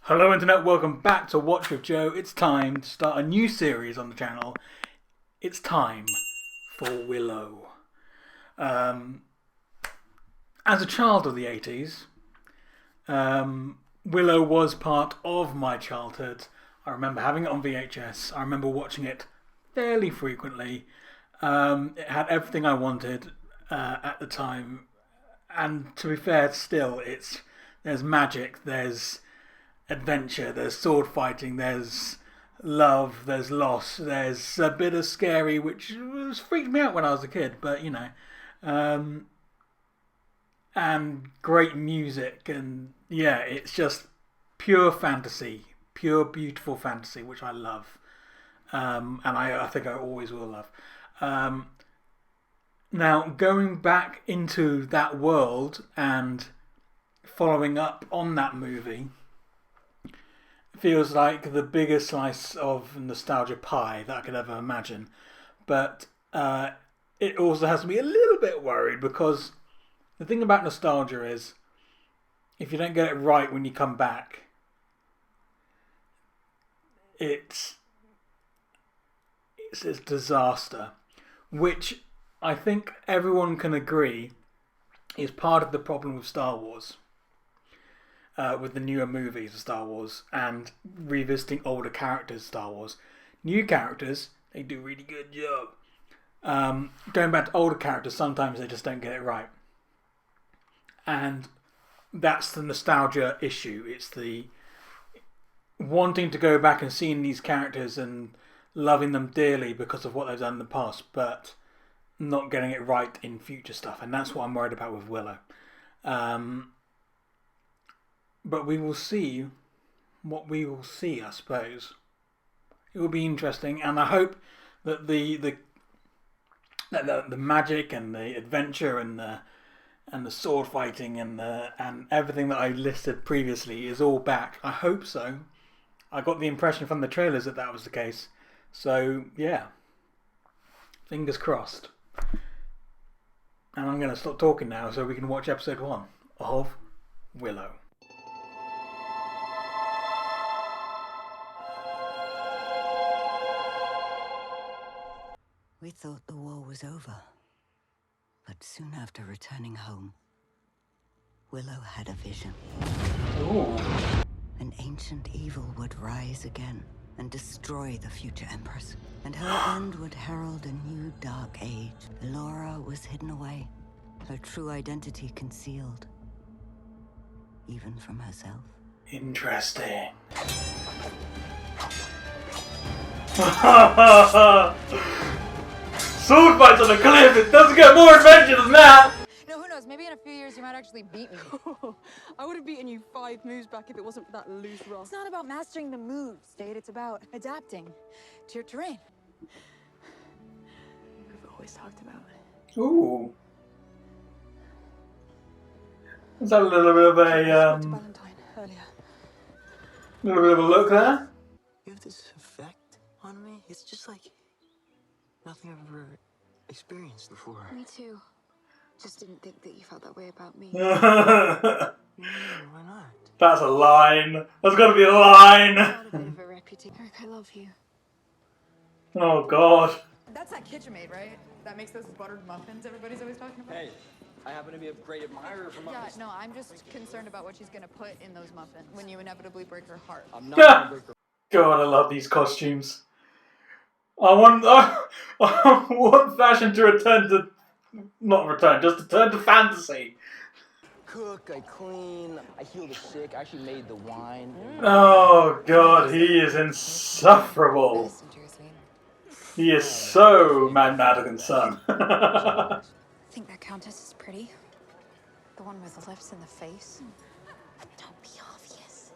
Hello Internet, welcome back to Watch with Joe. It's time to start a new series on the channel. It's time for Willow. As a child of the 80s, Willow was part of my childhood. I remember having it on VHS. I remember watching it fairly frequently. It had everything I wanted at the time. And to be fair, still, there's magic, there's adventure, there's sword fighting, there's love, there's loss, there's a bit of scary, which was freaked me out when I was a kid, but you know, and great music, and yeah, it's just pure fantasy, pure beautiful fantasy, which I love, and I think I always will love. Now, going back into that world and following up on that movie feels like the biggest slice of nostalgia pie that I could ever imagine. But it also has me a little bit worried because the thing about nostalgia is if you don't get it right when you come back, it's a disaster. Which I think everyone can agree is part of the problem with Star Wars. With the newer movies of Star Wars and revisiting older characters of Star Wars. New characters, they do a really good job. Going back to older characters, sometimes they just don't get it right. And that's the nostalgia issue. It's the wanting to go back and seeing these characters and loving them dearly because of what they've done in the past, but not getting it right in future stuff. And that's what I'm worried about with Willow. But we will see what we will see, I suppose. It will be interesting, and I hope that the magic and the adventure and the sword fighting and everything that I listed previously is all back. I hope so. I got the impression from the trailers that was the case. So yeah, fingers crossed. And I'm going to stop talking now so we can watch episode 1 of Willow. We thought the war was over, but soon after returning home, Willow had a vision. Ooh. An ancient evil would rise again and destroy the future Empress, and her end would herald a new dark age. Laura was hidden away, her true identity concealed, even from herself. Interesting. Sword fights on a cliff! It doesn't get more adventure than that! No, who knows? Maybe in a few years you might actually beat me. I would have beaten you 5 moves back if it wasn't for that loose rock. It's not about mastering the moves, Dade. It's about adapting to your terrain. We've always talked about it. Ooh. Is that a little bit of a Valentine earlier. little bit of a look there? You have this effect on me. It's just like nothing I've ever experienced before. Me too. Just didn't think that you felt that way about me. Why not? That's a line. That's got to be a line. Got a bit of a reputation. Eric, I love you. Oh God. That's that KitchenAid, right? That makes those buttered muffins everybody's always talking about? Hey, I happen to be a great admirer for Yeah, muffins. no, I'm just concerned about what she's gonna put in those muffins when you inevitably break her heart. I'm not gonna break her. God, I love these costumes. I want fashion to return to, just to turn to fantasy. Cook, I clean, I heal the sick. I actually made the wine. Oh God, he is insufferable. Listen to your sweet. He is so Mad Madigan's son. Think that countess is pretty? The one with the lips and the face? Don't be obvious.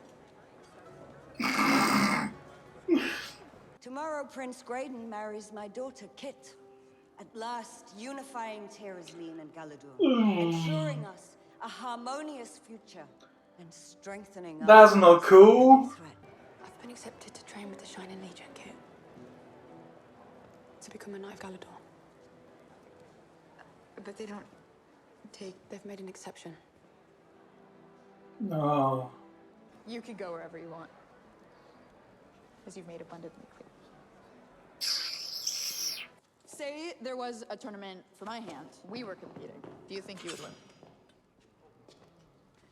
Tomorrow, Prince Graydon marries my daughter, Kit. At last, unifying Terrazleen and Galador, ensuring us a harmonious future and strengthening us. That's not cool. I've been accepted to train with the Shining Legion, Kit. To become a Knight of Galador. But they don't take... They've made an exception. No. You can go wherever you want. As you've made abundantly clear. Say there was a tournament for my hand. We were competing. Do you think you would win?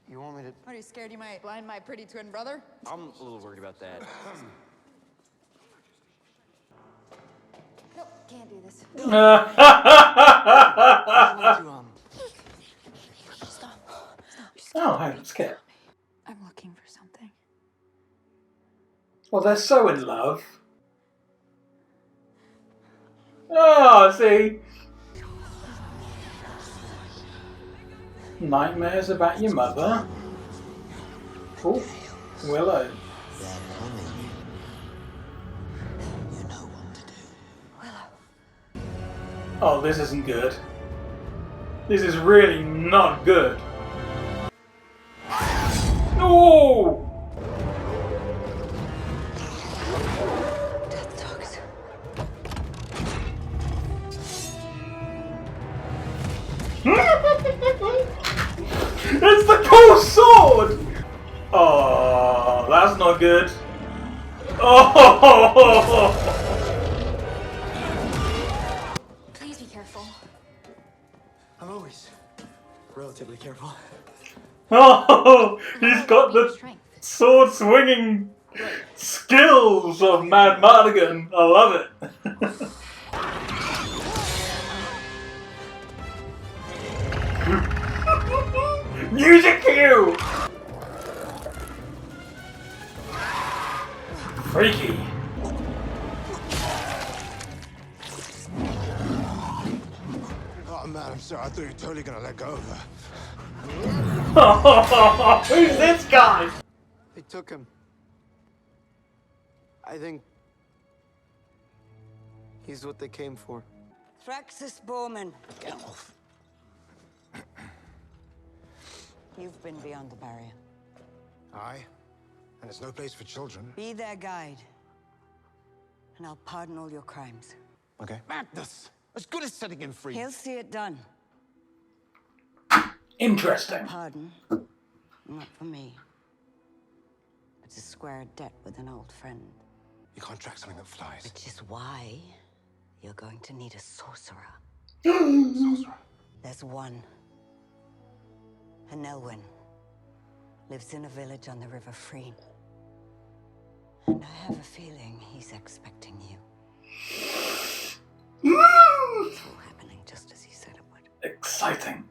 You want me to? Are you scared you might blind my pretty twin brother? I'm a little worried about that. Nope, can't do this. I want to, Stop. Oh, hang on, skip. I'm looking for something. Well, they're so in love. Oh, see? Nightmares about your mother. Oh, Willow. They're coming. You know what to do. Oh, this isn't good. This is really not good. Oh! Death dogs. It's the cool sword! Oh, that's not good. Oh! Please be careful. I'm always relatively careful. Oh! He's got the Strength. sword swinging skills of Mad Mardigan. I love it. Music cue! Freaky. Oh man, I'm sorry. I thought you were totally gonna let go of her. Who's this guy? They took him. I think he's what they came for. Thraxus Bowman, Get off. you've been beyond the barrier. Aye. And it's no place for children. Be their guide, and I'll pardon all your crimes. Okay. Madness! As good as setting him free. He'll see it done. Interesting. Pardon, not for me. It's a square debt with an old friend. You can't track something that flies. Which is why you're going to need a sorcerer. Sorcerer. There's one. An Elwyn. Lives in a village on the River Freen. And I have a feeling he's expecting you. It's all happening just as he said it would. Exciting.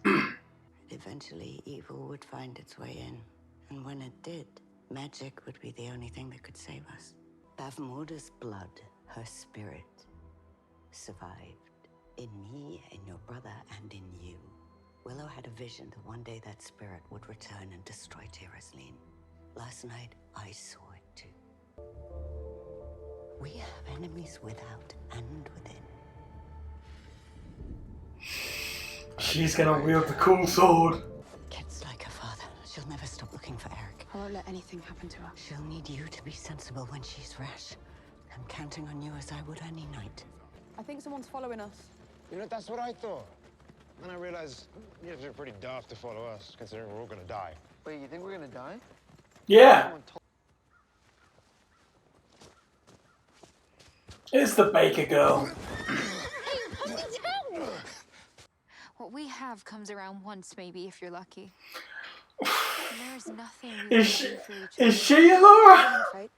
Eventually, evil would find its way in. And when it did, magic would be the only thing that could save us. Bavmorda's blood, her spirit, survived. In me, in your brother, and in you. Willow had a vision that one day that spirit would return and destroy Terraslin. Last night, I saw it too. We have enemies without and within. She's gonna wield the cool sword. Kit's like her father. She'll never stop looking for Eric. I won't let anything happen to her. She'll need you to be sensible when she's rash. I'm counting on you as I would any night. I think someone's following us. You know, that's what I thought. Then I realized you have to be pretty daft to follow us, considering we're all gonna die. Wait, you think we're gonna die? Yeah. Someone told It's the Baker Girl. What we have comes around once, maybe, if you're lucky. And there's nothing we Is can she, do for each other. is she Laura? Fight.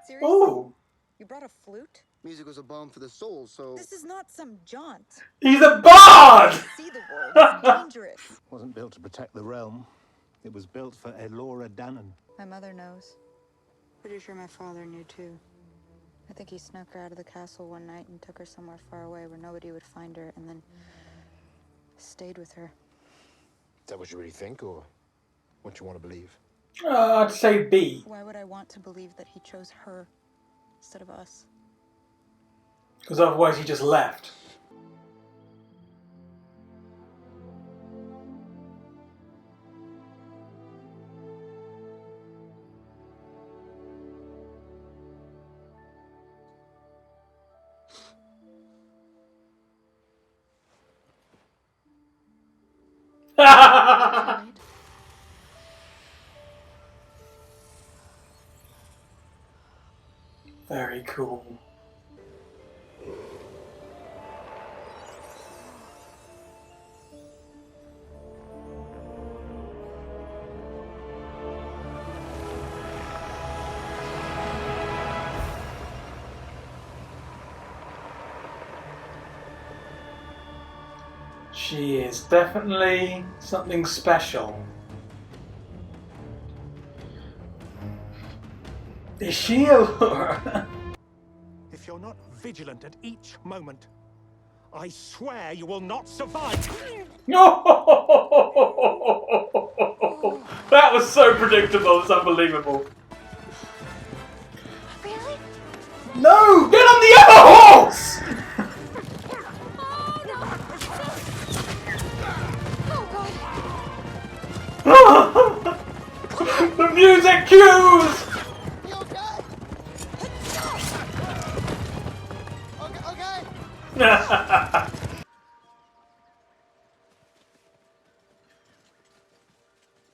Seriously? Oh, You brought a flute? music was a balm for the soul, so This is not some jaunt. he's a bard! See the world. It's dangerous. Wasn't built to protect the realm. It was built for Elora Dannon. My mother knows. Pretty sure my father knew too. I think he snuck her out of the castle one night and took her somewhere far away where nobody would find her, and then stayed with her. Is that what you really think, or what you want to believe? I'd say B. Why would I want to believe that he chose her instead of us? Because otherwise he just left. Very cool. She is definitely something special. Is she Allura? If you're not vigilant at each moment, I swear you will not survive. No! That was so predictable, it's unbelievable. Really? No! Get on the other horse! The music cues! You okay? Okay.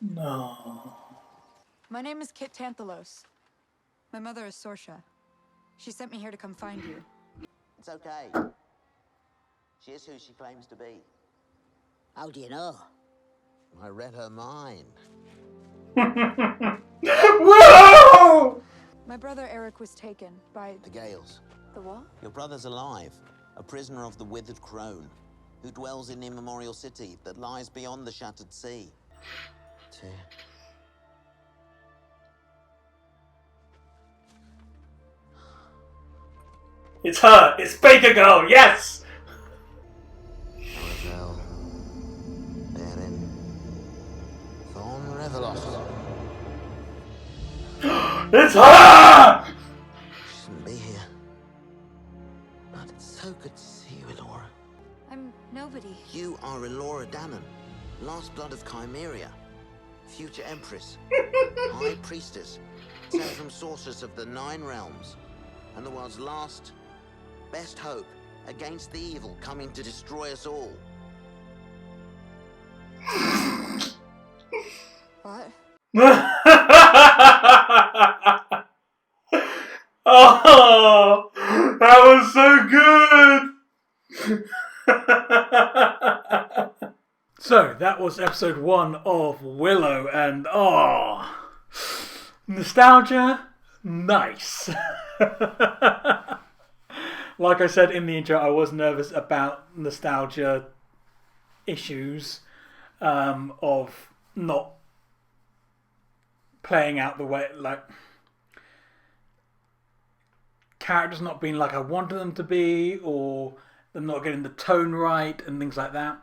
No. My name is Kit Tanthalos. My mother is Sorsha. She sent me here to come find you. It's okay. She is who she claims to be. How do you know? I read her mind. Willow! My brother Eric was taken by The Gales. the what? Your brother's alive, a prisoner of the Withered Crone, who dwells in Immemorial City that lies beyond the Shattered Sea. It's her! It's Baker Girl! Yes! Ravel. Therein. Thorn Revelos. It's her! She shouldn't be here. But it's so good to see you, Elora. I'm nobody. You are Elora Danon, last blood of Chimeria, future Empress, High Priestess, sent from sources of the 9 realms, and the world's last, best hope against the evil coming to destroy us all. What? Oh, that was so good! So, that was episode 1 of Willow, and nostalgia, nice. Like I said in the intro, I was nervous about nostalgia issues of not playing out the way, like, characters not being like I wanted them to be, or them not getting the tone right and things like that.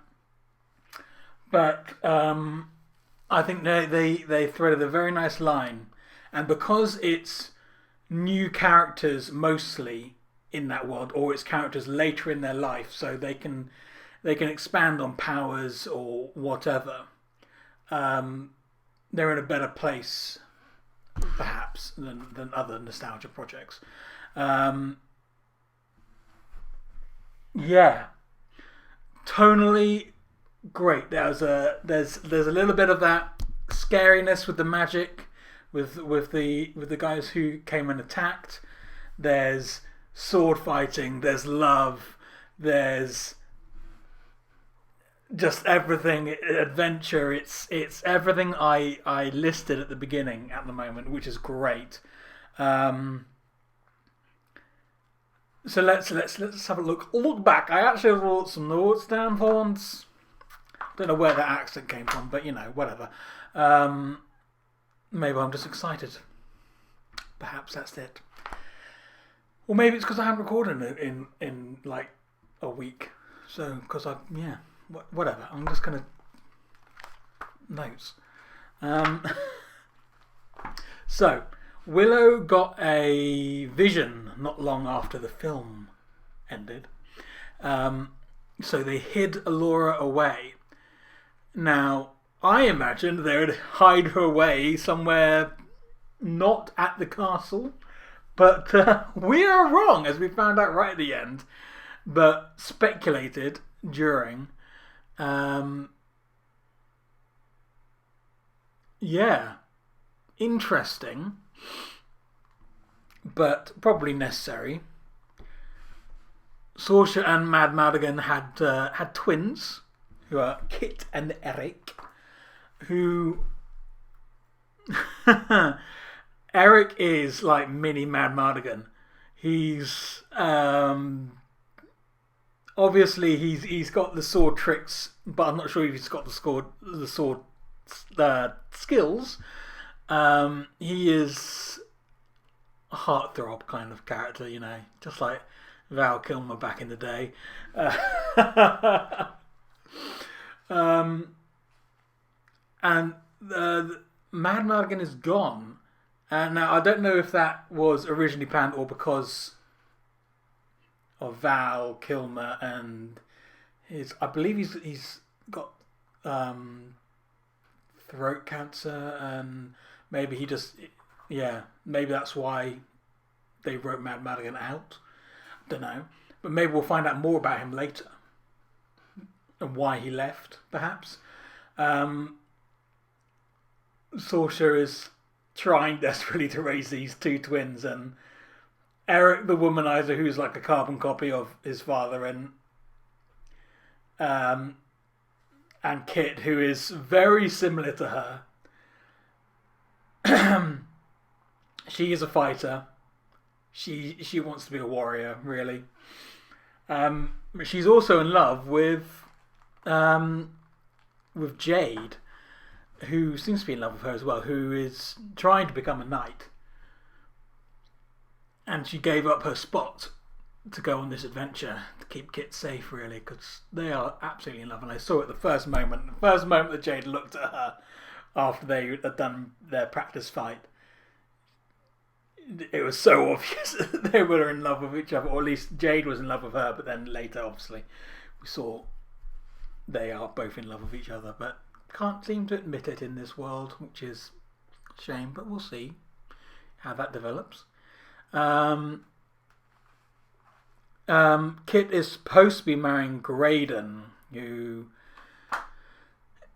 But I think they threaded a very nice line, and because it's new characters mostly in that world, or it's characters later in their life, so they can expand on powers or whatever. They're in a better place, perhaps, than other nostalgia projects. Yeah, tonally great. There's a little bit of that scariness with the magic, with the guys who came and attacked. There's sword fighting. There's love. There's just everything, adventure. It's everything I listed at the beginning at the moment, which is great. So let's have a look back. I actually wrote some notes down for once. Don't know where that accent came from, but whatever. Maybe I'm just excited. Perhaps that's it. Or maybe it's because I haven't recorded it in like a week. So whatever. I'm just gonna notes. So Willow got a vision not long after the film ended. So they hid Allura away. Now, I imagined they would hide her away somewhere not at the castle. But we are wrong, as we found out right at the end. But speculated during. Yeah. Interesting. but probably necessary. Saoirse and Mad Madigan had twins, who are Kit and Eric, who... Eric is like mini Mad Madigan. He's obviously he's got the sword tricks, but I'm not sure if he's got the sword skills. He is a heartthrob kind of character, you know, just like Val Kilmer back in the day. And Mad Madigan is gone. Now, I don't know if that was originally planned or because of Val Kilmer and his... I believe he's got throat cancer, and maybe he just... Yeah, maybe that's why they wrote Mad Madigan out. I don't know. But maybe we'll find out more about him later. And why he left, perhaps. Saoirse is trying desperately to raise these two twins, and Eric the womanizer, who's like a carbon copy of his father, and Kit, who is very similar to her. She is a fighter. She wants to be a warrior, really. But she's also in love with Jade, who seems to be in love with her as well, who is trying to become a knight. And she gave up her spot to go on this adventure to keep Kit safe, really, because they are absolutely in love. And I saw it the first moment that Jade looked at her after they had done their practice fight. It was so obvious that they were in love with each other, or at least Jade was in love with her, but then later, obviously, we saw they are both in love with each other, but can't seem to admit it in this world, which is a shame, but we'll see how that develops. Kit is supposed to be marrying Graydon, who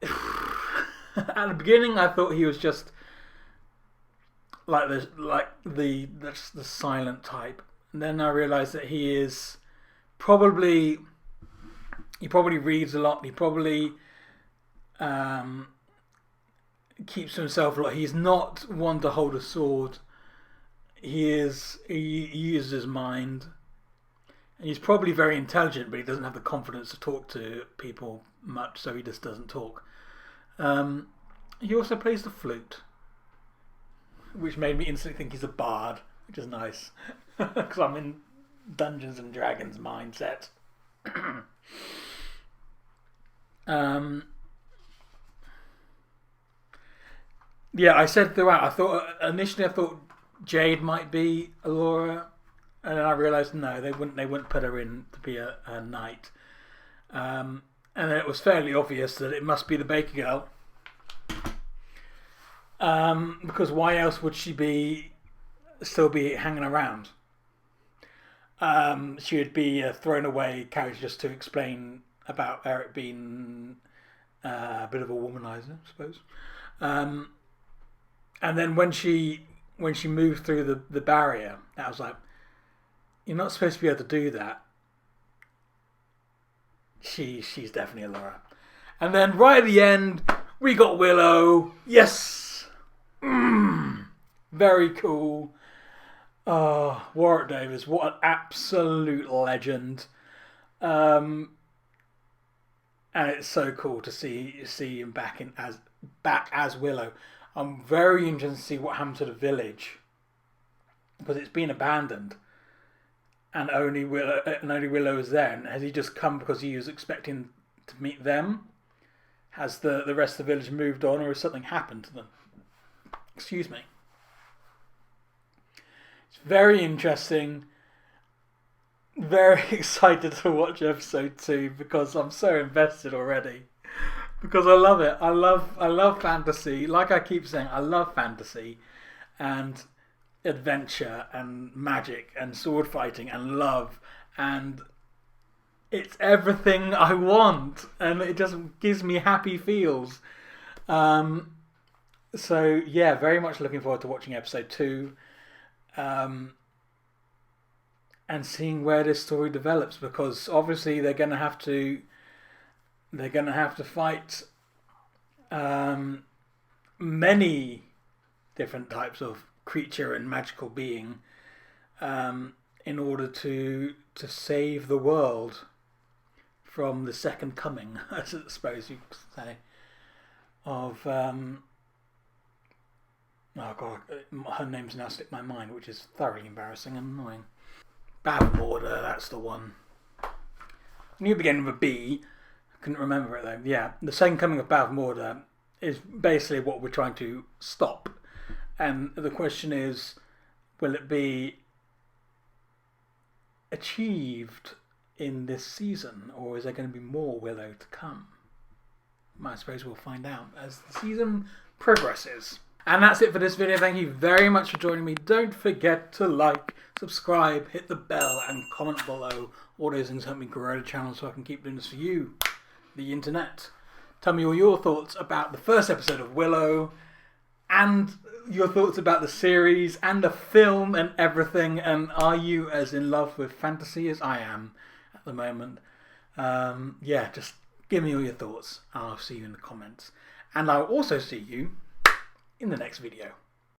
at the beginning I thought he was just the silent type, and then I realised that he probably reads a lot. He probably keeps to himself a lot. He's not one to hold a sword. He uses his mind, and he's probably very intelligent, but he doesn't have the confidence to talk to people much, so he just doesn't talk. He also plays the flute, which made me instantly think he's a bard, which is nice, because I'm in Dungeons and Dragons mindset. Yeah, I said throughout, initially I thought Jade might be Allura, and then I realised no, they wouldn't put her in to be a knight. And then it was fairly obvious that it must be the Baker Girl. Because why else would she still be hanging around? She would be a thrown away character just to explain about Eric being a bit of a womanizer, I suppose. And then when she moved through the barrier, I was like, you're not supposed to be able to do that. She's definitely Allura. And then right at the end, we got Willow. Yes! Very cool. Oh, Warwick Davis, what an absolute legend. And it's so cool to see him back as Willow. I'm very interested to see what happened to the village, because it's been abandoned, and only Willow is there. And has he just come because he was expecting to meet them? Has the rest of the village moved on, or has something happened to them? Excuse me. It's very interesting. Very excited to watch episode 2 because I'm so invested already. Because I love it. I love fantasy. Like I keep saying, I love fantasy and adventure and magic and sword fighting and love, and it's everything I want, and it just gives me happy feels. So yeah, very much looking forward to watching episode 2. and seeing where this story develops, because obviously they're going to have to fight many different types of creature and magical being in order to save the world from the second coming, I suppose you could say, of oh god, her name's now slipped my mind, which is thoroughly embarrassing and annoying. Bavmorda, that's the one. I knew it began with a B. I couldn't remember it though. Yeah, the second coming of Bavmorda is basically what we're trying to stop. And the question is, will it be achieved in this season, or is there going to be more Willow to come? I suppose we'll find out as the season progresses. And that's it for this video. Thank you very much for joining me. Don't forget to like, subscribe, hit the bell and comment below. All those things help me grow the channel so I can keep doing this for you, the internet. Tell me all your thoughts about the first episode of Willow and your thoughts about the series and the film and everything. And are you as in love with fantasy as I am at the moment? Yeah, just give me all your thoughts. I'll see you in the comments. And I'll also see you in the next video.